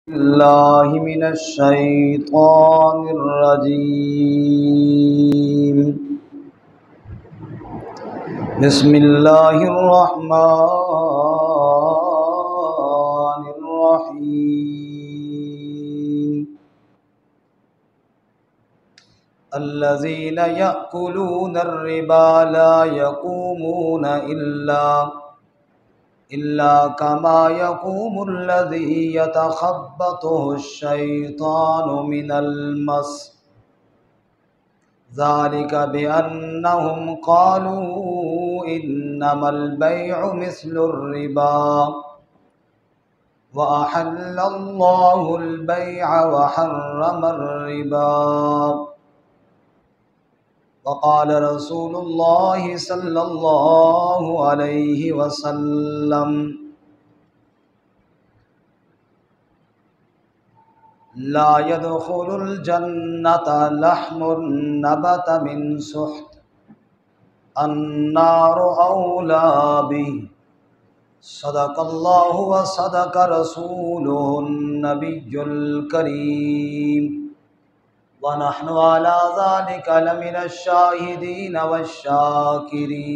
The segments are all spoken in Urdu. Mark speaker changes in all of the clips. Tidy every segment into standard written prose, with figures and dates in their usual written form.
Speaker 1: الله من الشيطان الرجيم. بسم الله الرحمن الرحيم. الذين يأكلون الربا لا يقومون إلا كما يقوم الذي يتخبطه الشيطان من المس، ذلك بأنهم قالوا إنما البيع مثل الربا وأحل الله البيع وحرم الربا، وقال رسول الله صلى الله عليه وسلم: لا يدخل الجنة لحم نبت من سحت، النار أولى به. صدق الله وصدق رسوله النبي الكريم، ونحن على ذلك لمن الشاهدين والشاكرين،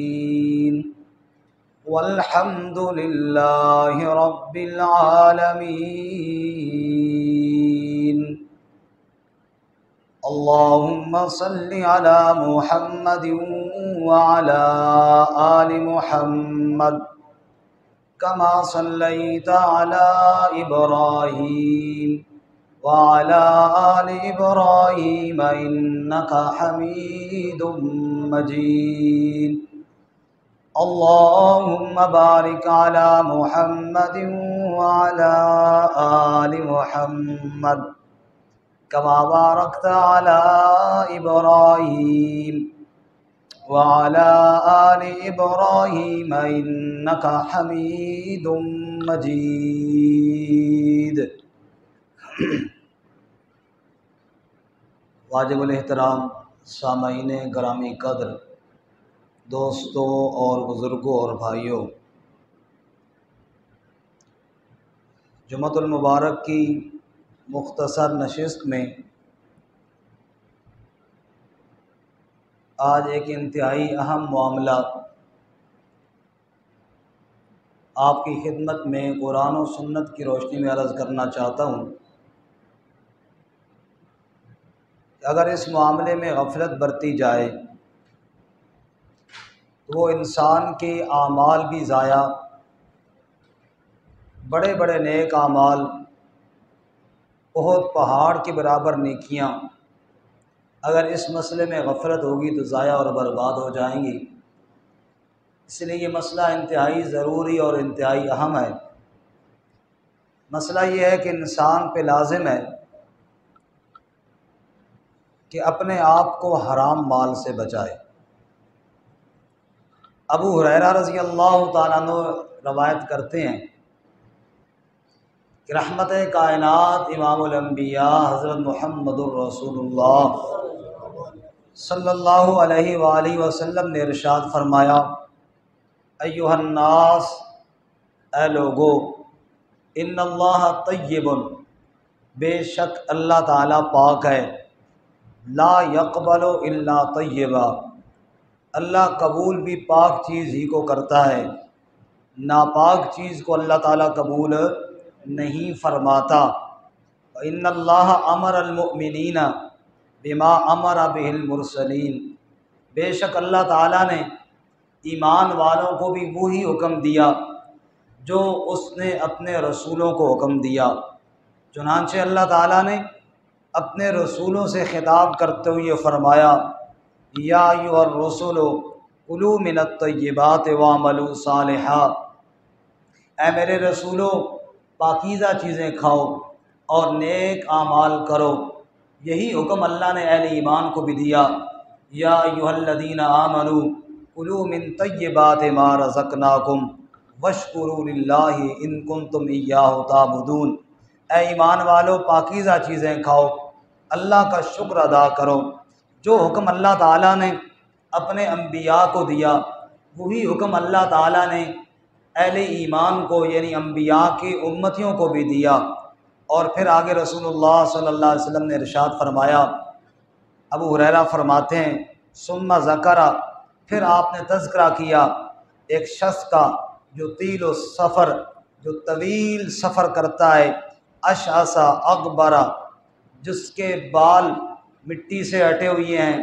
Speaker 1: والحمد لله رب العالمين. اللهم صل على محمد وعلى آل محمد كما صليت على إبراهيم وعلى آل إبراهيم إنك حميد مجيد. اللهم بارك على محمد وعلى آل محمد كما باركت على إبراهيم وعلى آل إبراهيم إنك حميد مجيد. واجب الاحترام سامعین گرامی قدر، دوستوں اور بزرگوں اور بھائیوں، جمعۃ المبارک کی مختصر نشست میں آج ایک انتہائی اہم معاملہ آپ کی خدمت میں قرآن و سنت کی روشنی میں عرض کرنا چاہتا ہوں کہ اگر اس معاملے میں غفلت برتی جائے تو وہ انسان کے اعمال بھی ضائع، بڑے بڑے نیک اعمال، بہت پہاڑ کے برابر نیکیاں اگر اس مسئلے میں غفلت ہوگی تو ضائع اور برباد ہو جائیں گی. اس لیے یہ مسئلہ انتہائی ضروری اور انتہائی اہم ہے. مسئلہ یہ ہے کہ انسان پہ لازم ہے کہ اپنے آپ کو حرام مال سے بچائے. ابو ہریرہ رضی اللہ تعالیٰ عنہ روایت کرتے ہیں کہ رحمت کائنات امام الانبیاء حضرت محمد الرسول اللہ صلی اللہ علیہ وآلہ وسلم نے ارشاد فرمایا: ایھا الناس، اے لوگو، ان اللہ طیب، بے شک اللہ تعالیٰ پاک ہے، لا یقبل الا طیبا، اللہ قبول بھی پاک چیز ہی کو کرتا ہے، ناپاک چیز کو اللہ تعالیٰ قبول نہیں فرماتا. ان اللہ امر المؤمنین بما امر بہ المرسلین، بے شک اللہ تعالیٰ نے ایمان والوں کو بھی وہی حکم دیا جو اس نے اپنے رسولوں کو حکم دیا. چنانچہ اللہ تعالیٰ نے اپنے رسولوں سے خطاب کرتے ہوئے فرمایا: یا ایھا الرسل کلوا من الطیبات واعملوا صالحا، اے میرے رسولو پاکیزہ چیزیں کھاؤ اور نیک اعمال کرو. یہی حکم اللہ نے اہل ایمان کو بھی دیا: یا ایھا الذین آمنوا کلوا من طیبات ما رزقناکم واشکروا للہ ان کنتم ایاہ تعبدون، اے ایمان والو پاکیزہ چیزیں کھاؤ، اللہ کا شکر ادا کرو. جو حکم اللہ تعالیٰ نے اپنے انبیاء کو دیا وہی حکم اللہ تعالیٰ نے اہل ایمان کو یعنی انبیاء کی امتیوں کو بھی دیا. اور پھر آگے رسول اللہ صلی اللہ علیہ وسلم نے ارشاد فرمایا، ابو ہریرہ فرماتے ہیں ثم ذکر، پھر آپ نے تذکرہ کیا ایک شخص کا جو طیل و سفر، جو طویل سفر کرتا ہے، اشعث اغبر، جس کے بال مٹی سے ہٹے ہوئے ہیں،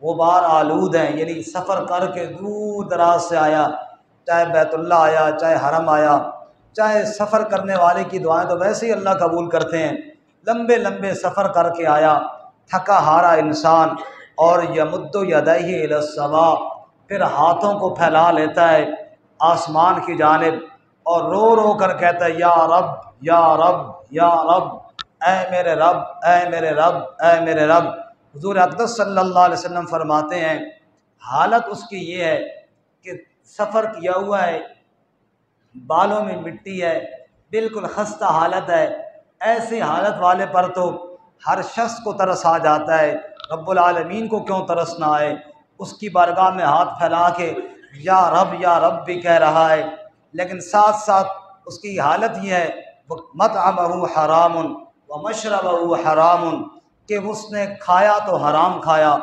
Speaker 1: غبار آلود ہیں، یعنی سفر کر کے دور دراز سے آیا، چاہے بیت اللہ آیا، چاہے حرم آیا، چاہے سفر کرنے والے کی دعائیں تو ویسے ہی اللہ قبول کرتے ہیں، لمبے لمبے سفر کر کے آیا، تھکا ہارا انسان، اور یمد یدیہ الی السماء، پھر ہاتھوں کو پھیلا لیتا ہے آسمان کی جانب اور رو رو کر کہتا ہے یا رب یا رب یا رب، اے میرے رب اے میرے رب اے میرے رب۔ حضور اقدس صلی اللہ علیہ وسلم فرماتے ہیں حالت اس کی یہ ہے کہ سفر کیا ہوا ہے، بالوں میں مٹی ہے، بالکل خستہ حالت ہے، ایسی حالت والے پر تو ہر شخص کو ترس آ جاتا ہے، رب العالمین کو کیوں ترس نہ آئے، اس کی بارگاہ میں ہاتھ پھیلا کے یا رب بھی کہہ رہا ہے، لیکن ساتھ ساتھ اس کی حالت یہ ہے مطعمہ حرام ومشربہ حرام، کہ اس نے کھایا تو حرام کھایا،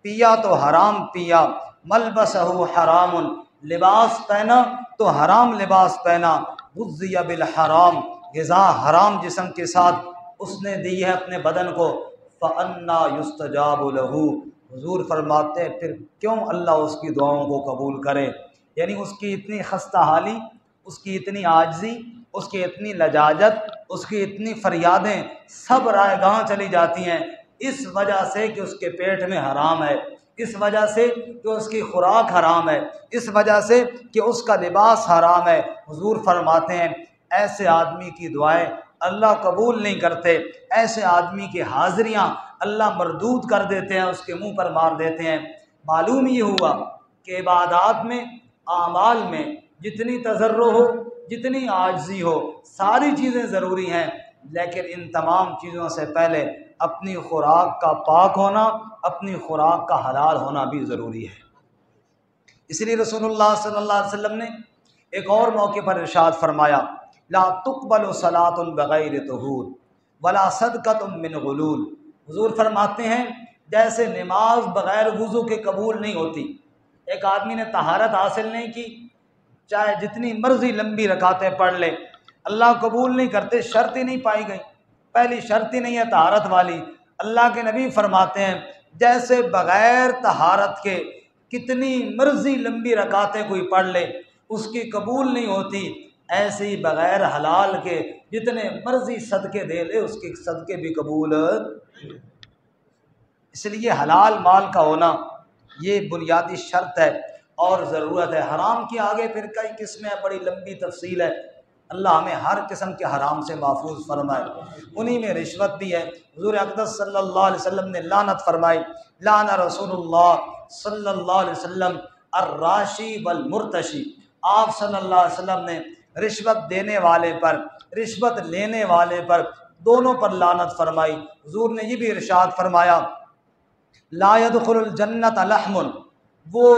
Speaker 1: پیا تو حرام پیا، ملبسہ حرام، لباس پہنا تو حرام لباس پہنا، غذی بالحرام، غذا حرام جسم کے ساتھ اس نے دی ہے اپنے بدن کو، فَأَنَّى يُسْتَجَابُ لَهُ، حضور فرماتے ہیں پھر کیوں اللہ اس کی دعاؤں کو قبول کرے، یعنی اس کی اتنی خستہ حالی، اس کی اتنی عاجزی، اس کی اتنی لجاجت، اس کی اتنی فریادیں سب رائے گاہ چلی جاتی ہیں، اس وجہ سے کہ اس کے پیٹ میں حرام ہے، اس وجہ سے کہ اس کی خوراک حرام ہے، اس وجہ سے کہ اس کا لباس حرام ہے۔ حضور فرماتے ہیں ایسے آدمی کی دعائیں اللہ قبول نہیں کرتے، ایسے آدمی کی حاضریاں اللہ مردود کر دیتے ہیں، اس کے منہ پر مار دیتے ہیں۔ معلوم یہ ہوا کہ عبادات میں، اعمال میں جتنی تضرع ہو، جتنی عاجزی ہو، ساری چیزیں ضروری ہیں، لیکن ان تمام چیزوں سے پہلے اپنی خوراک کا پاک ہونا، اپنی خوراک کا حلال ہونا بھی ضروری ہے۔ اس لیے رسول اللہ صلی اللہ علیہ وسلم نے ایک اور موقع پر ارشاد فرمایا لا تقبل صلاۃ بغیر طہور ولا صدقۃ من غلول، حضور فرماتے ہیں جیسے نماز بغیر وضو کے قبول نہیں ہوتی، ایک آدمی نے طہارت حاصل نہیں کی، چاہے جتنی مرضی لمبی رکعتیں پڑھ لے، اللہ قبول نہیں کرتے، شرط ہی نہیں پائی گئی، پہلی شرط ہی نہیں ہے طہارت والی۔ اللہ کے نبی فرماتے ہیں جیسے بغیر طہارت کے کتنی مرضی لمبی رکعتیں کوئی پڑھ لے اس کی قبول نہیں ہوتی، ایسے ہی بغیر حلال کے جتنے مرضی صدقے دے لے اس کے صدقے بھی قبول۔ اس لیے حلال مال کا ہونا یہ بنیادی شرط ہے اور ضرورت ہے۔ حرام کی آگے پھر کئی قسمیں بڑی لمبی تفصیل ہے، اللہ ہمیں ہر قسم کے حرام سے محفوظ فرمائے، انہی میں رشوت بھی ہے۔ حضور اقدس صلی اللہ علیہ وسلم نے لعنت فرمائی، لعن رسول اللہ صلی اللہ علیہ وسلم الراشی والمرتشی، آپ صلی اللہ علیہ وسلم نے رشوت دینے والے پر، رشوت لینے والے پر، دونوں پر لعنت فرمائی۔ حضور نے یہ بھی ارشاد فرمایا لا يدخل الجنت لحم، وہ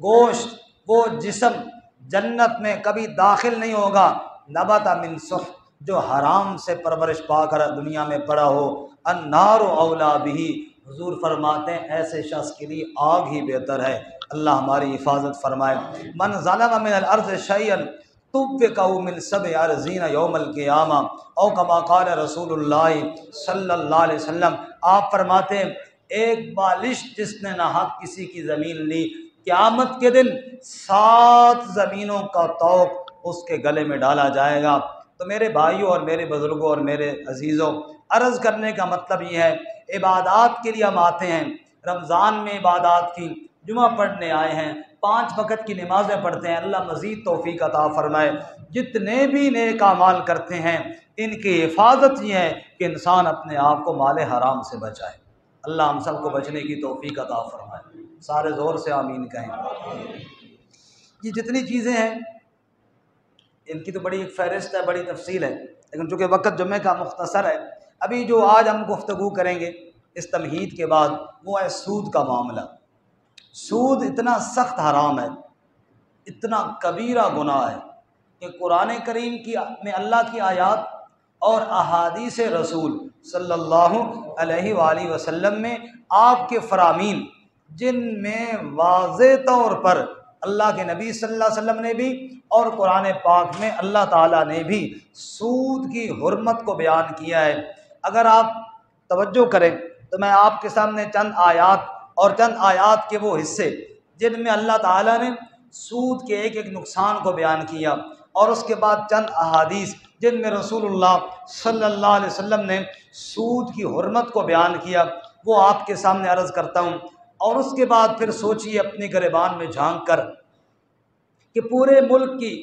Speaker 1: گوشت، وہ جسم جنت میں کبھی داخل نہیں ہوگا، نبت من سحت، جو حرام سے پرورش پا کر دنیا میں پڑا ہو، النار اولا بھی، حضور فرماتے ہیں ایسے شخص کے لیے آگ ہی بہتر ہے، اللہ ہماری حفاظت فرمائے۔ من ظلم من الارض شیئا طوقہ من سبع ارضین یوم القیامہ، او کما قال رسول اللہ صلی اللہ علیہ وسلم، آپ فرماتے ہیں ایک بالشت جس نے نہ حق کسی کی زمین لی، قیامت کے دن 7 زمینوں کا طوق اس کے گلے میں ڈالا جائے گا۔ تو میرے بھائیوں اور میرے بزرگوں اور میرے عزیزوں، عرض کرنے کا مطلب یہ ہے عبادات کے لیے ہم آتے ہیں، رمضان میں عبادات کی، جمعہ پڑھنے آئے ہیں، 5 وقت کی نمازیں پڑھتے ہیں، اللہ مزید توفیق عطا فرمائے۔ جتنے بھی نیک اعمال کرتے ہیں ان کی حفاظت یہ ہے کہ انسان اپنے آپ کو مال حرام سے بچائے، اللہ ہم سب کو بچنے کی توفیق عطا فرمائے، سارے زور سے آمین کہیں۔ یہ جتنی چیزیں ہیں ان کی تو بڑی ایک فہرست ہے، بڑی تفصیل ہے، لیکن چونکہ وقت جمعہ کا مختصر ہے، ابھی جو آج ہم گفتگو کریں گے اس تمہید کے بعد وہ ہے سود کا معاملہ۔ سود اتنا سخت حرام ہے، اتنا کبیرہ گناہ ہے کہ قرآن کریم میں اللہ کی آیات اور احادیث رسول صلی اللہ علیہ وآلہ وسلم میں آپ کے فرامین، جن میں واضح طور پر اللہ کے نبی صلی اللہ علیہ وسلم نے بھی اور قرآن پاک میں اللہ تعالیٰ نے بھی سود کی حرمت کو بیان کیا ہے۔ اگر آپ توجہ کریں تو میں آپ کے سامنے چند آیات اور چند آیات کے وہ حصے جن میں اللہ تعالیٰ نے سود کے ایک ایک نقصان کو بیان کیا، اور اس کے بعد چند احادیث جن میں رسول اللہ صلی اللہ علیہ وسلم نے سود کی حرمت کو بیان کیا، وہ آپ کے سامنے عرض کرتا ہوں۔ اور اس کے بعد پھر سوچئے اپنی گریبان میں جھانک کر کہ پورے ملک کی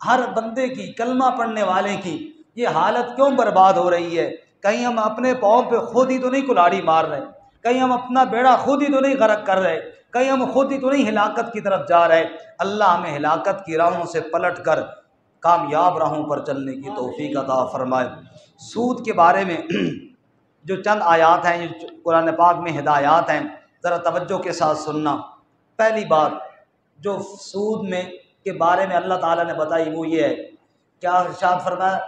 Speaker 1: ہر بندے کی، کلمہ پڑھنے والے کی یہ حالت کیوں برباد ہو رہی ہے؟ کہیں ہم اپنے پاؤں پہ خود ہی تو نہیں کلاڑی مار رہے، کہیں ہم اپنا بیڑا خود ہی تو نہیں غرق کر رہے، کہیں ہم خود ہی تو نہیں ہلاکت کی طرف جا رہے۔ اللہ ہمیں ہلاکت کی راہوں سے پلٹ کر کامیاب راہوں پر چلنے کی توفیق عطا فرمائے۔ سود کے بارے میں جو چند آیات ہیں، جو قرآن پاک میں ہدایات ہیں، ذرا توجہ کے ساتھ سننا۔ پہلی بات جو سود میں کے بارے میں اللہ تعالیٰ نے بتائی وہ یہ ہے، کیا ارشاد فرمایا؟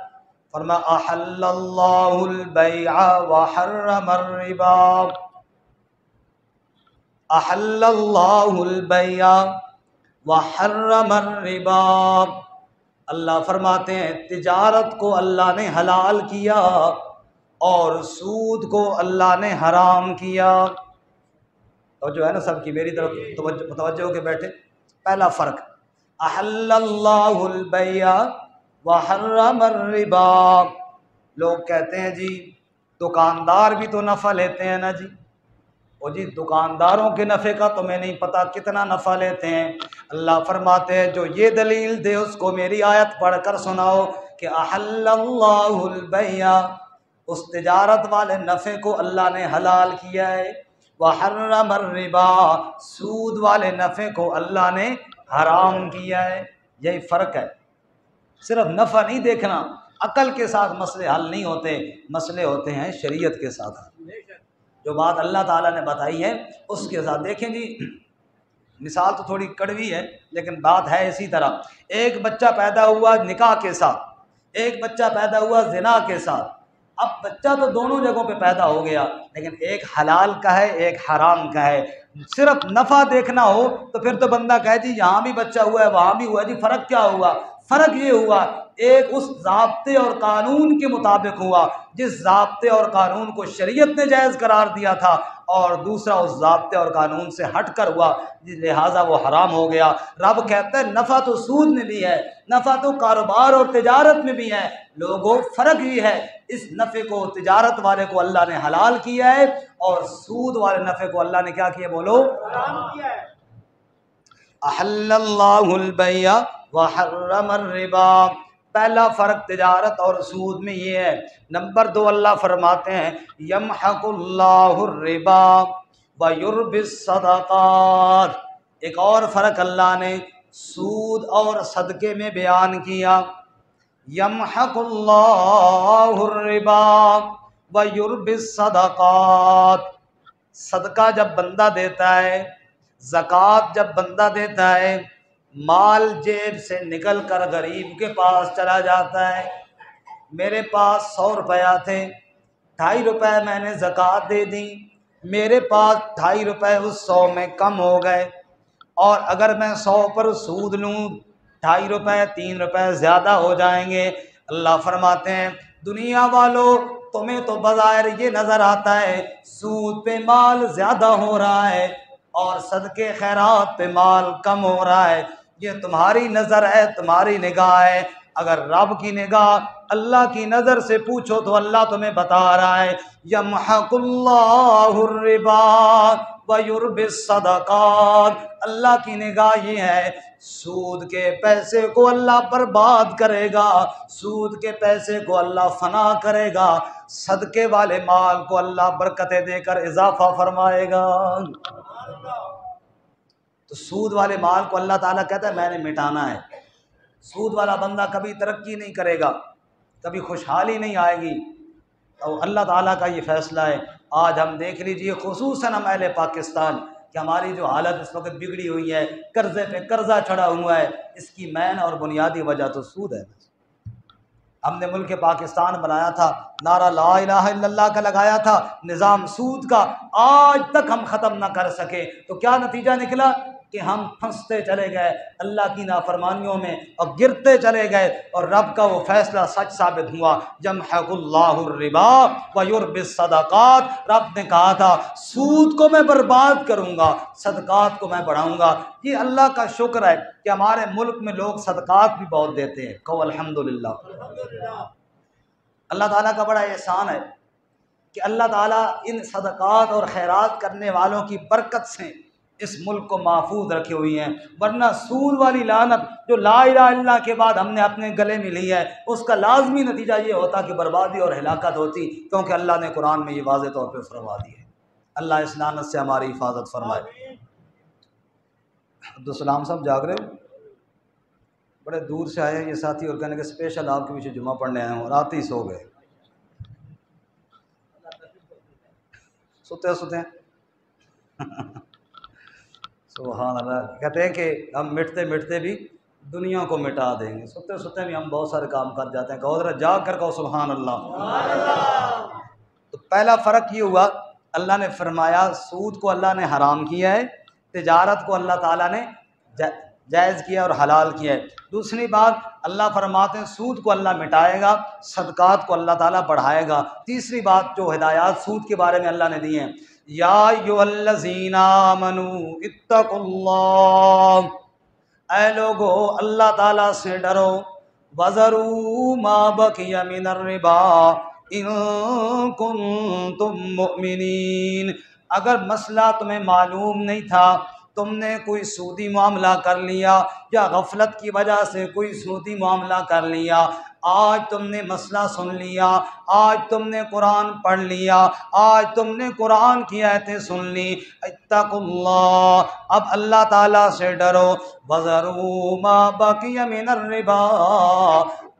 Speaker 1: فرمایا احل اللہ البیع وحرم الربا، احل اللہ البیع وحرم الربا۔ اللہ فرماتے ہیں تجارت کو اللہ نے حلال کیا اور سود کو اللہ نے حرام کیا۔ تو جو ہے نا سب کی میری طرف متوجہ ہو کے بیٹھے۔ پہلا فرق، احل اللہ البیع وحرم الربا۔ لوگ کہتے ہیں جی دکاندار بھی تو نفع لیتے ہیں نا جی، اور جی دکانداروں کے نفع کا تو میں نہیں پتا کتنا نفع لیتے ہیں۔ اللہ فرماتے ہیں جو یہ دلیل دے اس کو میری آیت پڑھ کر سناؤ کہ احل اللہ البیع، اس تجارت والے نفع کو اللہ نے حلال کیا ہے، وحرم الربا، سود والے نفع کو اللہ نے حرام کیا ہے۔ یہی فرق ہے۔ صرف نفع نہیں دیکھنا، عقل کے ساتھ مسئلے حل نہیں ہوتے، مسئلے ہوتے ہیں شریعت کے ساتھ۔ جو بات اللہ تعالیٰ نے بتائی ہے اس کے ساتھ دیکھیں جی، مثال تو تھوڑی کڑوی ہے لیکن بات ہے اسی طرح۔ ایک بچہ پیدا ہوا نکاح کے ساتھ، ایک بچہ پیدا ہوا زنا کے ساتھ۔ اب بچہ تو دونوں جگہوں پہ پیدا ہو گیا، لیکن ایک حلال کا ہے ایک حرام کا ہے۔ صرف نفع دیکھنا ہو تو پھر تو بندہ کہے جی یہاں بھی بچہ ہوا ہے وہاں بھی ہوا ہے، جی فرق کیا ہوا؟ فرق یہ ہوا ایک اس ضابطے اور قانون کے مطابق ہوا جس ضابطے اور قانون کو شریعت نے جائز قرار دیا تھا، اور دوسرا اس ضابطے اور قانون سے ہٹ کر ہوا لہٰذا وہ حرام ہو گیا۔ رب کہتا ہے نفع تو سود میں بھی ہے، نفع تو کاروبار اور تجارت میں بھی ہے، لوگوں فرق ہی ہے، اس نفع کو تجارت والے کو اللہ نے حلال کیا ہے اور سود والے نفع کو اللہ نے کیا کیا؟ بولو، حرام کیا ہے۔ احل اللہ البیع وحرم الربا، پہلا فرق تجارت اور سود میں یہ ہے۔ نمبر دو، اللہ فرماتے ہیں یمحق اللہ الربا ویربی الصدقات، ایک اور فرق اللہ نے سود اور صدقے میں بیان کیا۔ یمحق اللہ الربا ویربی الصدقات، صدقہ جب بندہ دیتا ہے، زکوٰۃ جب بندہ دیتا ہے، مال جیب سے نکل کر غریب کے پاس چلا جاتا ہے۔ میرے پاس 100 روپیہ تھے، 2.5 روپے میں نے زکوٰۃ دے دی، میرے پاس 2.5 روپے اس 100 میں کم ہو گئے، اور اگر میں 100 پر سود لوں 2.5 روپے 3 روپے زیادہ ہو جائیں گے۔ اللہ فرماتے ہیں دنیا والوں تمہیں تو بظاہر یہ نظر آتا ہے سود پہ مال زیادہ ہو رہا ہے اور صدقے خیرات پہ مال کم ہو رہا ہے، یہ تمہاری نظر ہے، تمہاری نگاہ ہے۔ اگر رب کی نگاہ، اللہ کی نظر سے پوچھو تو اللہ تمہیں بتا رہا ہے یمحق اللہ الربا ویربی الصدقات، اللہ کی نگاہ یہ ہے سود کے پیسے کو اللہ برباد کرے گا، سود کے پیسے کو اللہ فنا کرے گا، صدقے والے مال کو اللہ برکتیں دے کر اضافہ فرمائے گا۔ تو سود والے مال کو اللہ تعالیٰ کہتا ہے میں نے مٹانا ہے۔ سود والا بندہ کبھی ترقی نہیں کرے گا، کبھی خوشحالی نہیں آئے گی، اور اللہ تعالیٰ کا یہ فیصلہ ہے۔ آج ہم دیکھ لیجئے خصوصاً ہم اہل پاکستان کہ ہماری جو حالت اس وقت بگڑی ہوئی ہے، قرضے پہ قرضہ چڑھا ہوا ہے، اس کی مین اور بنیادی وجہ تو سود ہے۔ ہم نے ملک پاکستان بنایا تھا، نعرہ لا الہ الا اللہ کا لگایا تھا، نظام سود کا آج تک ہم ختم نہ کر سکے، تو کیا نتیجہ نکلا کہ ہم پھنستے چلے گئے اللہ کی نافرمانیوں میں اور گرتے چلے گئے، اور رب کا وہ فیصلہ سچ ثابت ہوا، یمحق اللہ الربا ویربی الصدقات۔ رب نے کہا تھا سود کو میں برباد کروں گا، صدقات کو میں بڑھاؤں گا۔ یہ اللہ کا شکر ہے کہ ہمارے ملک میں لوگ صدقات بھی بہت دیتے ہیں، کہو الحمدللہ۔ اللہ تعالیٰ کا بڑا احسان ہے کہ اللہ تعالیٰ ان صدقات اور خیرات کرنے والوں کی برکت سے اس ملک کو محفوظ رکھے ہوئی ہیں، ورنہ سود والی لعنت جو لا الہ الا اللہ کے بعد ہم نے اپنے گلے میں لی ہے، اس کا لازمی نتیجہ یہ ہوتا کہ بربادی اور ہلاکت ہوتی، کیونکہ اللہ نے قرآن میں یہ واضح طور پہ فرما دی ہے۔ اللہ اس لعنت سے ہماری حفاظت فرمائے۔ عبدالسلام صاحب جاگ رہے ہو؟ بڑے دور سے آئے ہیں یہ ساتھی، اور کہنے کہ اسپیشل آپ کے پیچھے جمعہ پڑھنے آئے ہوں، رات ہی سو گئے، سوتے سبحان اللہ۔ کہتے ہیں کہ ہم مٹتے مٹتے بھی دنیا کو مٹا دیں گے، سوتے سوتے بھی ہم بہت سارے کام کر جاتے ہیں، کہو ذرا جاگ کر کہو سبحان اللہ۔ تو پہلا فرق یہ ہوا، اللہ نے فرمایا سود کو اللہ نے حرام کیا ہے، تجارت کو اللہ تعالیٰ نے جائز کیا اور حلال کیا ہے۔ دوسری بات اللہ فرماتے ہیں سود کو اللہ مٹائے گا، صدقات کو اللہ تعالیٰ بڑھائے گا۔ تیسری بات جو ہدایات سود کے بارے میں اللہ نے دی ہیں، یا ایھا الذین آمنوا اتقوا اللہ، اے لوگو اللہ تعالیٰ سے ڈرو، وذروا ما بقی من الربا ان کنتم مؤمنین، اگر مسئلہ تمہیں معلوم نہیں تھا، تم نے کوئی سودی معاملہ کر لیا یا غفلت کی وجہ سے کوئی سودی معاملہ کر لیا، آج تم نے مسئلہ سن لیا، آج تم نے قرآن پڑھ لیا، آج تم نے قرآن کی آیتیں سن لی، اتقوا اللہ، اب اللہ تعالیٰ سے ڈرو، وذروا ما بقی من الربا،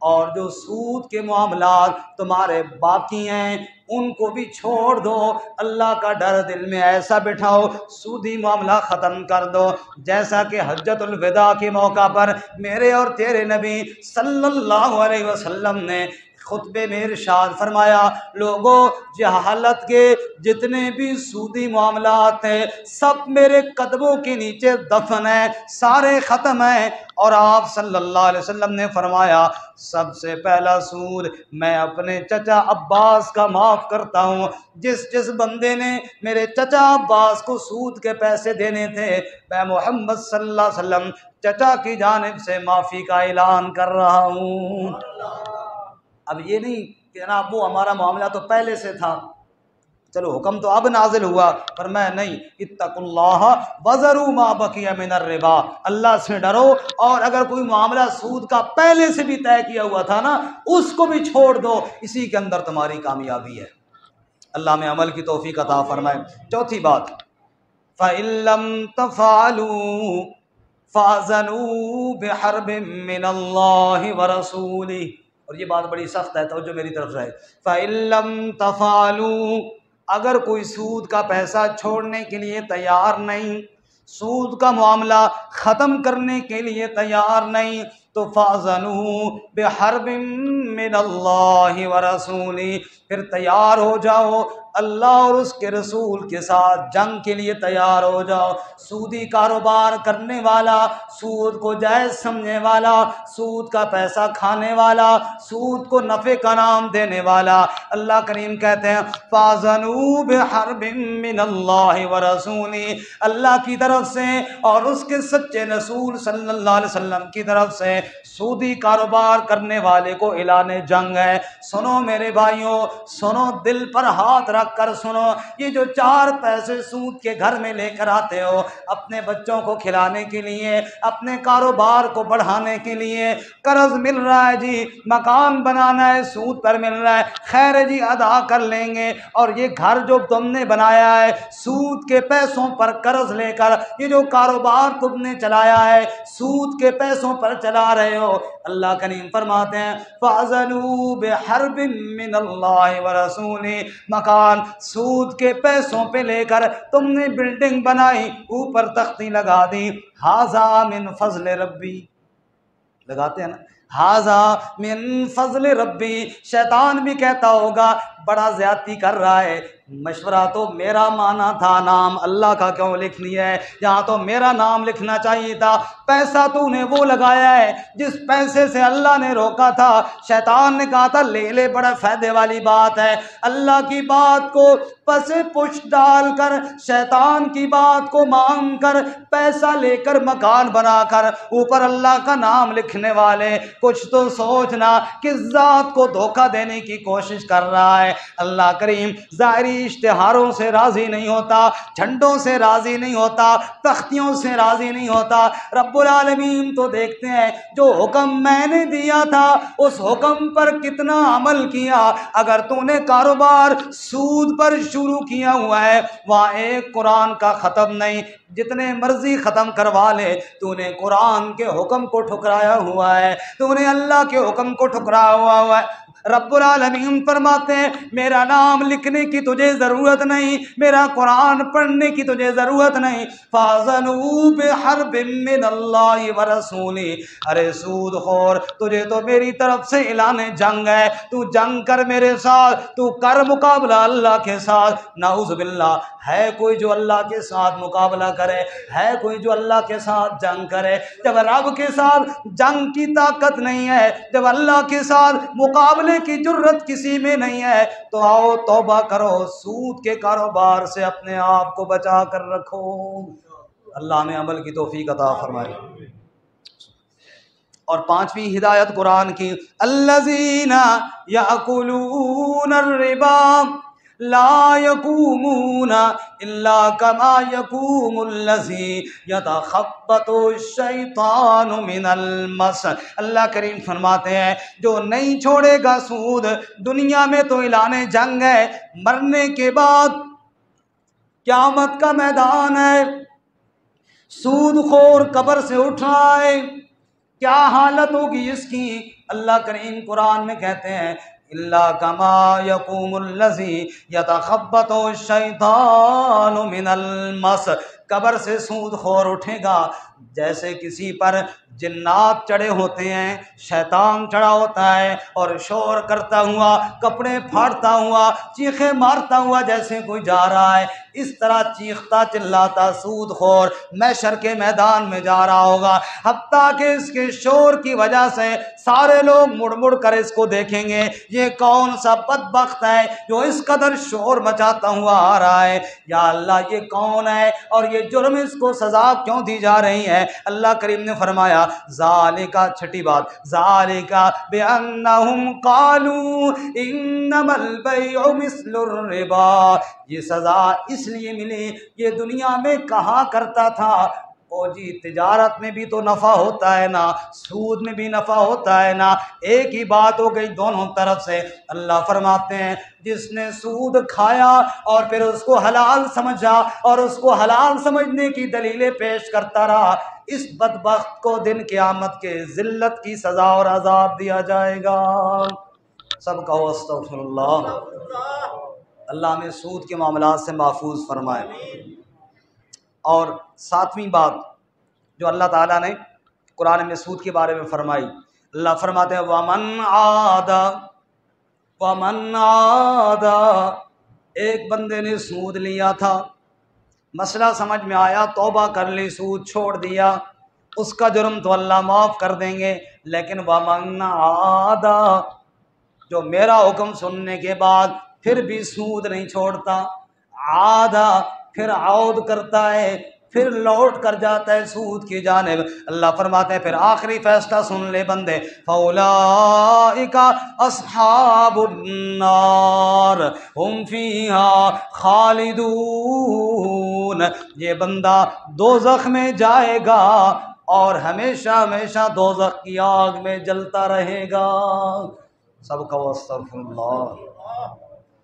Speaker 1: اور جو سود کے معاملات تمہارے باقی ہیں ان کو بھی چھوڑ دو، اللہ کا ڈر دل میں ایسا بٹھاؤ، سودی معاملہ ختم کر دو، جیسا کہ حجۃ الوداع کے موقع پر میرے اور تیرے نبی صلی اللہ علیہ وسلم نے خطبے میں ارشاد فرمایا، لوگوں جہالت کے جتنے بھی سودی معاملات ہیں سب میرے قدموں کے نیچے دفن ہیں، سارے ختم ہیں۔ اور آپ صلی اللہ علیہ وسلم نے فرمایا سب سے پہلا سود میں اپنے چچا عباس کا معاف کرتا ہوں، جس بندے نے میرے چچا عباس کو سود کے پیسے دینے تھے، میں محمد صلی اللہ علیہ وسلم چچا کی جانب سے معافی کا اعلان کر رہا ہوں۔ اب یہ نہیں کہ جناب وہ ہمارا معاملہ تو پہلے سے تھا، چلو حکم تو اب نازل ہوا، پر میں نہیں، اتقوا اللہ وذروا ما بقی من الربا، اللہ سے ڈرو، اور اگر کوئی معاملہ سود کا پہلے سے بھی طے کیا ہوا تھا نا اس کو بھی چھوڑ دو، اسی کے اندر تمہاری کامیابی ہے۔ اللہ میں عمل کی توفیق عطا فرمائے۔ چوتھی بات، فَإِن لَّمْ تَفْعَلُوا فَأْذَنُوا بِحَرْبٍ مِّنَ اللَّهِ وَرَسُولِهِ، اور یہ بات بڑی سخت ہے، توجہ میری طرف سے ہے۔ فَإِن لَّمْ تَفْعَلُوا، اگر کوئی سود کا پیسہ چھوڑنے کے لیے تیار نہیں، سود کا معاملہ ختم کرنے کے لیے تیار نہیں، تو فَأْذَنُوا بِحَرْبٍ مِّنَ اللَّهِ وَرَسُولِهِ، پھر تیار ہو جاؤ، اللہ اور اس کے رسول کے ساتھ جنگ کے لیے تیار ہو جاؤ۔ سودی کاروبار کرنے والا، سود کو جائز سمجھنے والا، سود کا پیسہ کھانے والا، سود کو نفع کا نام دینے والا، اللہ کریم کہتے ہیں فَأْذَنُوا بِحَرْبٍ مِّنَ اللَّهِ وَرَسُولِهِ، اللہ کی طرف سے اور اس کے سچے رسول صلی اللہ علیہ وسلم کی طرف سے سودی کاروبار کرنے والے کو اعلان جنگ ہے۔ سنو میرے بھائیوں، سنو، دل پر ہاتھ رکھ کر سنو، یہ جو 4 پیسے سود کے گھر میں لے کر آتے ہو اپنے بچوں کو کھلانے کے لیے، اپنے کاروبار کو بڑھانے کے لیے، قرض مل رہا ہے جی، مکان بنانا ہے سود پر مل رہا ہے، خیر جی ادا کر لیں گے، اور یہ گھر جو تم نے بنایا ہے سود کے پیسوں پر قرض لے کر، یہ جو کاروبار تم نے چلایا ہے سود کے پیسوں پر چلا رہے ہو، اللہ کریم فرماتے ہیں فَأْذَنُوا بِحَرْبٍ مِّنَ اللَّهِ وَرَسُولِهِ، مکان سود کے پیسوں پہ لے کر تم نے بلڈنگ بنائی، اوپر تختی لگا دی، ھذا من فضل ربی، لگاتے ہیں نا، ھذا من فضل ربی، شیطان بھی کہتا ہوگا بڑا زیادتی کر رہا ہے، مشورہ تو میرا مانا تھا، نام اللہ کا کیوں لکھ لیا ہے؟ یہاں تو میرا نام لکھنا چاہیے تھا، پیسہ تو نے وہ لگایا ہے جس پیسے سے اللہ نے روکا تھا۔ شیطان نے کہا تھا لے لے، بڑا فائدے والی بات ہے۔ اللہ کی بات کو پس پش ڈال کر، شیطان کی بات کو مانگ کر، پیسہ لے کر، مکان بنا کر، اوپر اللہ کا نام لکھنے والے، کچھ تو سوچنا کس ذات کو دھوکہ دینے کی کوشش کر رہا ہے۔ اللہ کریم ظاہری اشتہاروں سے راضی نہیں ہوتا، جھنڈوں سے راضی نہیں ہوتا، تختیوں سے راضی نہیں ہوتا۔ رب العالمین تو دیکھتے ہیں جو حکم میں نے دیا تھا اس حکم پر کتنا عمل کیا۔ اگر تو نے کاروبار سود پر شروع کیا ہوا ہے، وہاں ایک قرآن کا ختم نہیں، جتنے مرضی ختم کروا لے، تو نے قرآن کے حکم کو ٹھکرایا ہوا ہے، تو نے اللہ کے حکم کو ٹھکرایا ہوا ہے۔ رب العالمین فرماتے ہیں میرا نام لکھنے کی تجھے ضرورت نہیں، میرا قرآن پڑھنے کی تجھے ضرورت نہیں۔ فَأَذَنُوا بِحَرْبٍ مِّنَ اللَّهِ وَرَسُولِهِ، ارے سود خور، تجھے تو میری طرف سے اعلان جنگ ہے، تو جنگ کر میرے ساتھ، تو کر مقابلہ اللہ کے ساتھ۔ نعوذ باللہ، ہے کوئی جو اللہ کے ساتھ مقابلہ کرے؟ ہے کوئی جو اللہ کے ساتھ جنگ کرے؟ جب رب کے ساتھ جنگ کی طاقت نہیں ہے، جب اللہ کے ساتھ مقابلے کی جرت کسی میں نہیں ہے، تو آؤ توبہ کرو، سود کے کاروبار سے اپنے آپ کو بچا کر رکھو۔ اللہ ہمیں عمل کی توفیق عطا فرمائے۔ اور پانچویں ہدایت قرآن کی، الذین یأکلون الربا لا یقومون الا کما یقوم الذی یتخبط الشیطان من المس۔ اللہ کریم فرماتے ہیں جو نہیں چھوڑے گا سود، دنیا میں تو اعلان جنگ ہے، مرنے کے بعد قیامت کا میدان ہے، سود خور قبر سے اٹھ رہا ہے، کیا حالت ہوگی اس کی؟ اللہ کریم قرآن میں کہتے ہیں الا کما یقوم الذی یتخبط الشیطان من المس، قبر سے سود خور اٹھے گا جیسے کسی پر جنات چڑھے ہوتے ہیں، شیطان چڑھا ہوتا ہے، اور شور کرتا ہوا، کپڑے پھاڑتا ہوا، چیخیں مارتا ہوا جیسے کوئی جا رہا ہے، اس طرح چیختا چلاتا سود خور محشر کے میدان میں جا رہا ہوگا، حتیٰ کہ اس کے شور کی وجہ سے سارے لوگ مڑ مڑ کر اس کو دیکھیں گے، یہ کون سا بدبخت ہے جو اس قدر شور مچاتا ہوا آ رہا ہے؟ یا اللہ یہ کون ہے اور یہ جرم اس کو سزا کیوں دی جا رہی ہے؟ اللہ کریم نے فرمایا ذالک، چھٹی بات، ذالک بانہم قالوا انما البیع مثل الربا، یہ سزا اس لیے ملی، یہ دنیا میں کہا کرتا تھا او جی تجارت میں بھی تو نفع ہوتا ہے نا، سود میں بھی نفع ہوتا ہے نا، ایک ہی بات ہو گئی دونوں طرف سے۔ اللہ فرماتے ہیں جس نے سود کھایا اور پھر اس کو حلال سمجھا اور اس کو حلال سمجھنے کی دلیلیں پیش کرتا رہا، اس بدبخت کو دن قیامت کے ذلت کی سزا اور عذاب دیا جائے گا۔ سب کہو استغفر اللہ۔ اللہ ہمیں سود کے معاملات سے محفوظ فرمائے۔ اور ساتویں بات جو اللہ تعالیٰ نے قرآن میں سود کے بارے میں فرمائی، اللہ فرماتے ہیں وَمَنْ عَادَ، ایک بندے نے سود لیا تھا، مسئلہ سمجھ میں آیا، توبہ کر لی، سود چھوڑ دیا، اس کا جرم تو اللہ معاف کر دیں گے، لیکن وَمَنْ عَادَ، جو میرا حکم سننے کے بعد پھر بھی سود نہیں چھوڑتا، عادہ پھر عود کرتا ہے، پھر لوٹ کر جاتا ہے سود کی جانب، اللہ فرماتے ہیں پھر آخری فیصلہ سن لے بندے، فَأُولَئِكَ أَصْحَابُ النَّارِ هُمْ فِيهَا خَالِدُونَ، یہ بندہ دوزخ میں جائے گا اور ہمیشہ ہمیشہ دوزخ کی آگ میں جلتا رہے گا۔ سب کا استغفر اللہ۔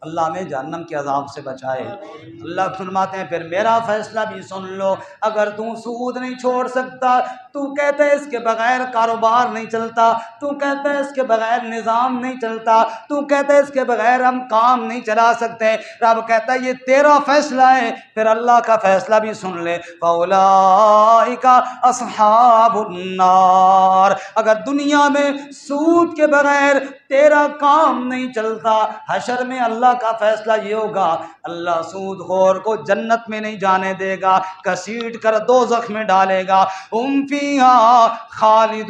Speaker 1: اللہ ہمیں جہنم کے عذاب سے بچائے۔ اللہ فرماتے ہیں پھر میرا فیصلہ بھی سن لو، اگر تو سود نہیں چھوڑ سکتا، تو کہتا ہے اس کے بغیر کاروبار نہیں چلتا، تو کہتا ہے اس کے بغیر نظام نہیں چلتا، تو کہتا ہے اس کے بغیر ہم کام نہیں چلا سکتے، رب کہتا ہے یہ تیرا فیصلہ ہے، پھر اللہ کا فیصلہ بھی سن لے، فَأُولَٰئِکَ أَصْحَابُ النَّارِ۔ اگر دنیا میں سود کے بغیر تیرا کام نہیں چلتا، حشر میں اللہ کا فیصلہ یہ ہوگا، اللہ سود خور کو جنت میں نہیں جانے دے گا، گھسیٹ کر دوزخ میں ڈالے گا، ہم فیہا خالدون،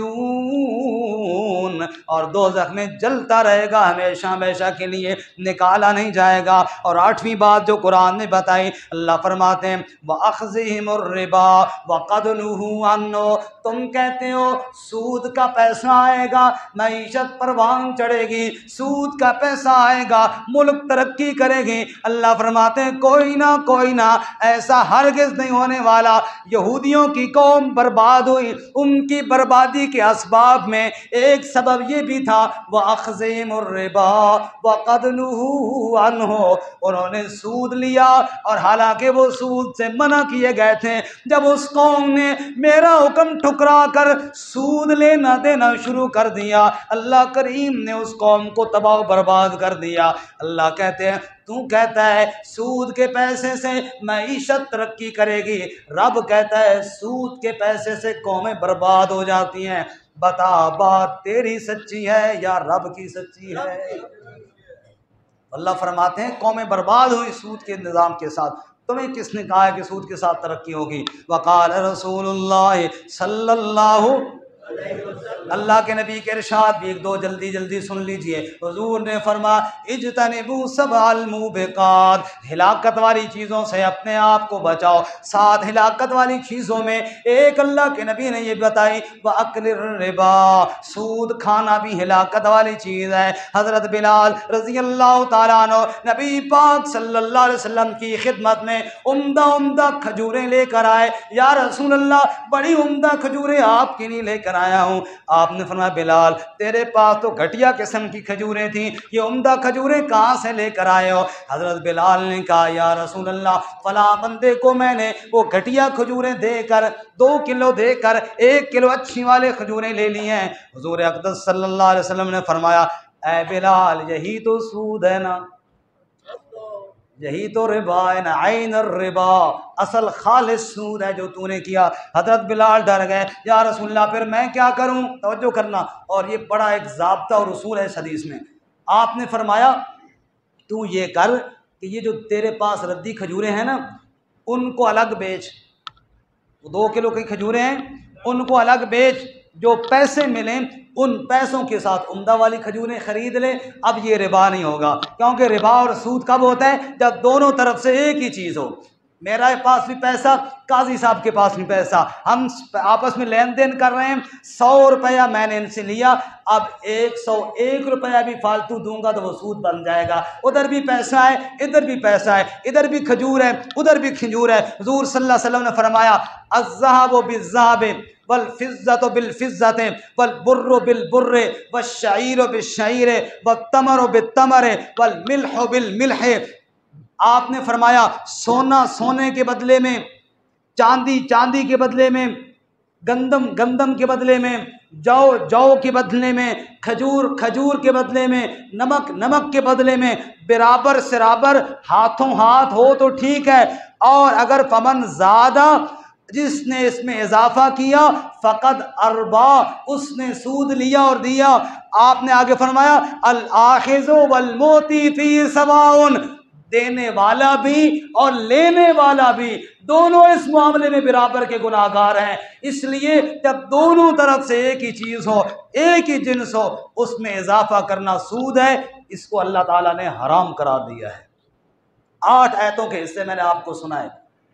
Speaker 1: اور دوزخ میں جلتا رہے گا ہمیشہ ہمیشہ کے لیے، نکالا نہیں جائے گا۔ اور 8ویں بات جو قرآن نے بتائی، اللہ فرماتے ہیں وَأَخْذِهِمُ الرِّبَا وَقَدْنُهُ عَنْهُ، تم کہتے ہو سود کا پیسہ آئے گا، معیشت پروان چڑھے گی، سود کا پیسہ آئے گا، ملک ترقی کرے گی، اللہ فرماتے ہیں کوئی نہ ایسا ہرگز نہیں ہونے والا۔ یہودیوں کی قوم برباد ہوئی، ان کی بربادی کے اسباب میں ایک سبب یہ بھی تھا وَأَخْذِهِمُ الرِّبَا وَقَدْنُهُ عَنْهُ، انہوں نے سود لیا اور حالانکہ وہ سود سے منع کیے گئے تھے، جب اس قوم نے میرا حکم ٹھکرا کر سود لینا دینا شروع کر دیا، اللہ کریم نے اس قوم کو تباہ و برباد کر دیا۔ اللہ کہتے ہیں تو کہتا ہے سود کے پیسے سے معیشت ترقی کرے گی، رب کہتا ہے سود کے پیسے سے قومیں برباد ہو جاتی ہیں۔ بتا بات تیری سچی ہے یا رب کی سچی ہے؟ اللہ فرماتے ہیں قومیں برباد ہوئی سود کے نظام کے ساتھ، تمہیں کس نے کہا ہے کہ سود کے ساتھ ترقی ہوگی؟ وقال رسول اللہ صلی اللہ، اللہ کے نبی کے ارشاد بھی ایک دو جلدی سن لیجئے، حضور نے فرمایا اجتنبوا سبع الموبقات، ہلاکت والی چیزوں سے اپنے آپ کو بچاؤ۔ 7 ہلاکت والی چیزوں میں ایک اللہ کے نبی نے یہ بتائی وَأَكْلِ الرِّبَا، سود کھانا بھی ہلاکت والی چیز ہے۔ حضرت بلال رضی اللہ تعالیٰ عنہ نبی پاک صلی اللہ علیہ وسلم کی خدمت میں عمدہ کھجوریں لے کر آئے، یا رسول اللہ بڑی عمدہ کھجوریں آپ کے لیے لے کر آیا ہوں۔ آپ نے فرمایا بلال تیرے پاس تو گھٹیا قسم کی کھجوریں تھیں، یہ عمدہ کھجوریں کہاں سے لے کر آئے ہو؟ حضرت بلال نے کہا یا رسول اللہ فلاں بندے کو میں نے وہ گھٹیا کھجوریں دے کر 2 کلو دے کر 1 کلو اچھی والے کھجوریں لے لی ہیں۔ حضور اقدس صلی اللہ علیہ وسلم نے فرمایا اے بلال یہی تو سود ہے نا، یہی تو ربا ہے نا، عین الربا، اصل خالص سود ہے جو تو نے کیا۔ حضرت بلال ڈر گئے یا رسول اللہ پھر میں کیا کروں؟ توجہ کرنا، اور یہ بڑا ایک ضابطہ اور اصول ہے اس حدیث میں۔ آپ نے فرمایا تو یہ کر کہ یہ جو تیرے پاس ردی کھجوریں ہیں نا ان کو الگ بیچ، 2 کلو کی کھجوریں ہیں ان کو الگ بیچ، جو پیسے ملیں ان پیسوں کے ساتھ عمدہ والی کھجوریں خرید لے۔ اب یہ ربا نہیں ہوگا، کیونکہ ربا اور سود کب ہوتا ہے؟ جب دونوں طرف سے ایک ہی چیز ہو، میرے پاس بھی پیسہ، قاضی صاحب کے پاس بھی پیسہ، ہم آپس میں لین دین کر رہے ہیں، 100 روپیہ میں نے ان سے لیا، اب 101 روپیہ بھی فالتو دوں گا تو وہ سود بن جائے گا، ادھر بھی پیسہ ہے ادھر بھی پیسہ ہے، ادھر بھی کھجور ہے ادھر بھی کھجور ہے۔ حضور صلی اللہ علیہ وسلم نے فرمایا الذهب بالذهب والفضة بالفضة والبر بالبر والشعير بالشعير والتمر بالتمر والملح بالملح، آپ نے فرمایا سونا سونے کے بدلے میں، چاندی چاندی کے بدلے میں، گندم گندم کے بدلے میں، جو کے بدلے میں، کھجور کے بدلے میں، نمک کے بدلے میں، برابر سرابر ہاتھوں ہاتھ ہو تو ٹھیک ہے، اور اگر فمن زیادہ جس نے اس میں اضافہ کیا فقد اربا، اس نے سود لیا اور دیا۔ آپ نے آگے فرمایا الآخذ والموتی فی سواء، دینے والا بھی اور لینے والا بھی دونوں اس معاملے میں برابر کے گناہگار ہیں۔ اس لیے جب دونوں طرف سے ایک ہی چیز ہو، ایک ہی جنس ہو، اس میں اضافہ کرنا سود ہے، اس کو اللہ تعالیٰ نے حرام قرار دیا ہے۔ 8 آیتوں کے حصے میں نے آپ کو سنائے،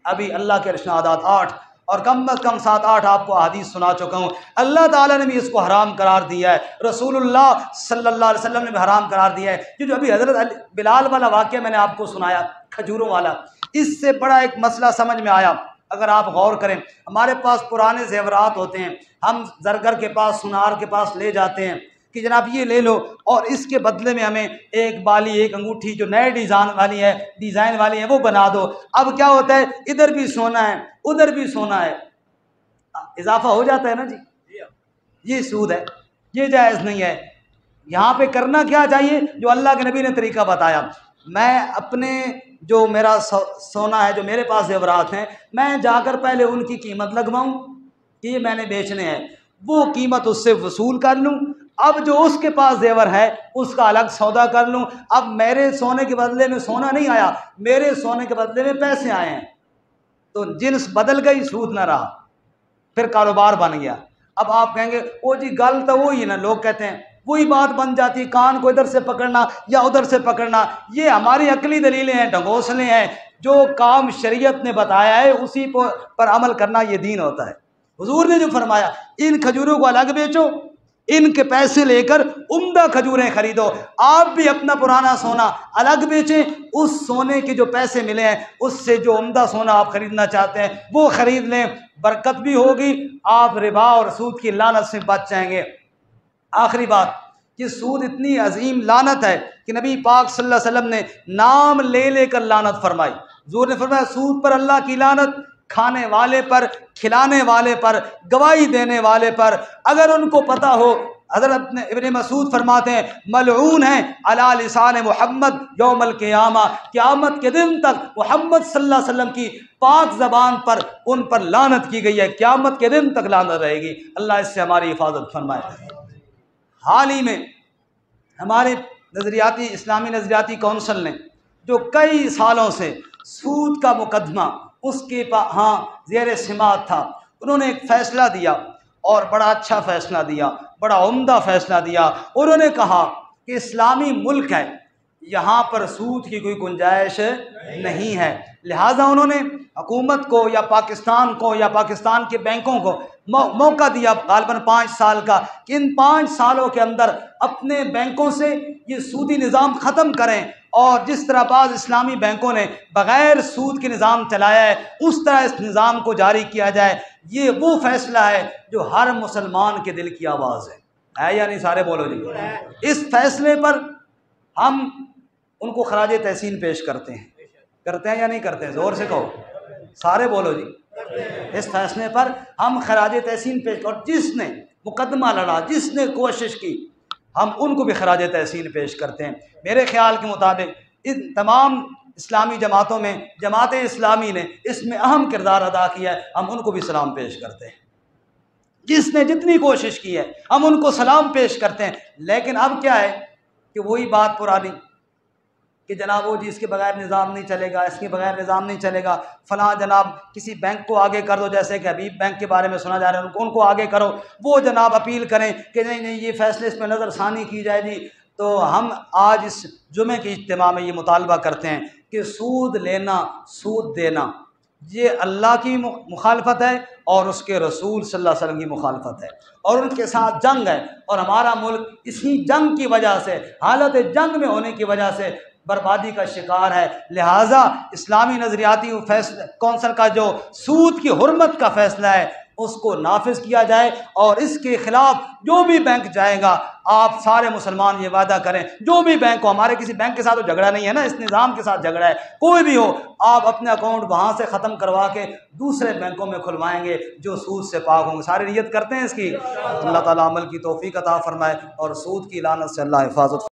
Speaker 1: ابھی اللہ کے ارشادات 8 اور کم از کم 7-8 آپ کو احادیث سنا چکا ہوں۔ اللہ تعالیٰ نے بھی اس کو حرام قرار دیا ہے، رسول اللہ صلی اللہ علیہ وسلم نے بھی حرام قرار دیا ہے۔ جو ابھی حضرت بلال والا واقعہ میں نے آپ کو سنایا کھجوروں والا، اس سے بڑا ایک مسئلہ سمجھ میں آیا۔ اگر آپ غور کریں، ہمارے پاس پرانے زیورات ہوتے ہیں، ہم زرگر کے پاس سنار کے پاس لے جاتے ہیں، کہ جناب یہ لے لو اور اس کے بدلے میں ہمیں ایک بالی ایک انگوٹھی جو نئے ڈیزائن والی ہے وہ بنا دو۔ اب کیا ہوتا ہے، ادھر بھی سونا ہے ادھر بھی سونا ہے، اضافہ ہو جاتا ہے نا جی۔ یہ سود ہے، یہ جائز نہیں ہے۔ یہاں پہ کرنا کیا چاہیے، جو اللہ کے نبی نے طریقہ بتایا، میں اپنے جو میرا سونا ہے، جو میرے پاس زیورات ہیں، میں جا کر پہلے ان کی قیمت لگواؤں کہ یہ میں نے بیچنے ہیں، وہ قیمت اس سے وصول کر لوں، اب جو اس کے پاس زیور ہے اس کا الگ سودا کر لوں۔ اب میرے سونے کے بدلے میں سونا نہیں آیا، میرے سونے کے بدلے میں پیسے آئے ہیں، تو جنس بدل گئی، سود نہ رہا، پھر کاروبار بن گیا۔ اب آپ کہیں گے وہ جی گل تو وہی ہے نا، لوگ کہتے ہیں وہی بات بن جاتی، کان کو ادھر سے پکڑنا یا ادھر سے پکڑنا، یہ ہماری عقلی دلیلیں ہیں، ڈھنگوسلے ہیں۔ جو کام شریعت نے بتایا ہے اسی پر عمل کرنا یہ دین ہوتا ہے۔ حضور نے جو فرمایا ان کھجوروں کو الگ بیچو، ان کے پیسے لے کر عمدہ کھجوریں خریدو، آپ بھی اپنا پرانا سونا الگ بیچیں، اس سونے کے جو پیسے ملے ہیں اس سے جو عمدہ سونا آپ خریدنا چاہتے ہیں وہ خرید لیں، برکت بھی ہوگی، آپ ربا اور سود کی لعنت سے بچ جائیں گے۔ آخری بات کہ سود اتنی عظیم لعنت ہے کہ نبی پاک صلی اللہ علیہ وسلم نے نام لے لے کر لعنت فرمائی۔ حضور نے فرمایا سود پر اللہ کی لعنت، کھانے والے پر، کھلانے والے پر، گواہی دینے والے پر، اگر ان کو پتہ ہو۔ حضرت ابن مسعود فرماتے ہیں ملعون ہیں علی لسان محمد یوم القیامہ، قیامت کے دن تک محمد صلی اللہ علیہ وسلم کی پاک زبان پر ان پر لعنت کی گئی ہے، قیامت کے دن تک لعنت رہے گی۔ اللہ اس سے ہماری حفاظت فرمائے۔ حال ہی میں ہمارے اسلامی نظریاتی کونسل نے جو کئی سالوں سے سود کا مقدمہ اس کے ہاں زیر سماعت تھا، انہوں نے ایک فیصلہ دیا اور بڑا اچھا فیصلہ دیا، بڑا عمدہ فیصلہ دیا۔ انہوں نے کہا کہ اسلامی ملک ہے، یہاں پر سود کی کوئی گنجائش نہیں ہے، لہٰذا انہوں نے حکومت کو یا پاکستان کو یا پاکستان کے بینکوں کو موقع دیا غالباً 5 سال کا کہ ان 5 سالوں کے اندر اپنے بینکوں سے یہ سودی نظام ختم کریں، اور جس طرح بعض اسلامی بینکوں نے بغیر سود کے نظام چلایا ہے اس طرح اس نظام کو جاری کیا جائے۔ یہ وہ فیصلہ ہے جو ہر مسلمان کے دل کی آواز ہے یا نہیں؟ سارے بولو جی۔ اس فیصلے پر ہم ان کو خراج تحسین پیش کرتے ہیں یا نہیں کرتے ہیں؟ زور سے کہو، سارے بولو جی۔ اس فیصلے پر ہم خراج تحسین پیش، اور جس نے مقدمہ لڑا، جس نے کوشش کی، ہم ان کو بھی خراج تحسین پیش کرتے ہیں۔ میرے خیال کے مطابق ان تمام اسلامی جماعتوں میں جماعت اسلامی نے اس میں اہم کردار ادا کیا ہے، ہم ان کو بھی سلام پیش کرتے ہیں۔ جس نے جتنی کوشش کی ہے ہم ان کو سلام پیش کرتے ہیں۔ لیکن اب کیا ہے کہ وہی بات پرانی کہ جناب وہ جی اس کے بغیر نظام نہیں چلے گا، اس کے بغیر نظام نہیں چلے گا، فلاں جناب کسی بینک کو آگے کر دو، جیسے کہ حبیب بینک کے بارے میں سنا جا رہا ہے، ان کو آگے کرو، وہ جناب اپیل کریں کہ نہیں یہ فیصلے اس پہ نظر ثانی کی جائے جی۔ تو ہم آج اس جمعے کے اجتماع میں یہ مطالبہ کرتے ہیں کہ سود لینا، سود دینا، یہ اللہ کی مخالفت ہے اور اس کے رسول صلی اللہ علیہ وسلم کی مخالفت ہے، اور ان کے ساتھ جنگ ہے، اور ہمارا ملک اسی جنگ کی وجہ سے، حالت جنگ میں ہونے کی وجہ سے بربادی کا شکار ہے۔ لہٰذا اسلامی نظریاتی کونسل کا جو سود کی حرمت کا فیصلہ ہے اس کو نافذ کیا جائے، اور اس کے خلاف جو بھی بینک جائے گا، آپ سارے مسلمان یہ وعدہ کریں، جو بھی بینک ہو، ہمارے کسی بینک کے ساتھ تو جھگڑا نہیں ہے نا، اس نظام کے ساتھ جھگڑا ہے، کوئی بھی ہو، آپ اپنے اکاؤنٹ وہاں سے ختم کروا کے دوسرے بینکوں میں کھلوائیں گے جو سود سے پاک ہوں گے۔ سارے نیت کرتے ہیں اس کی؟ اللہ تعالیٰ عمل کی توفیق عطا فرمائے اور سود کی لعنت سے اللہ حفاظت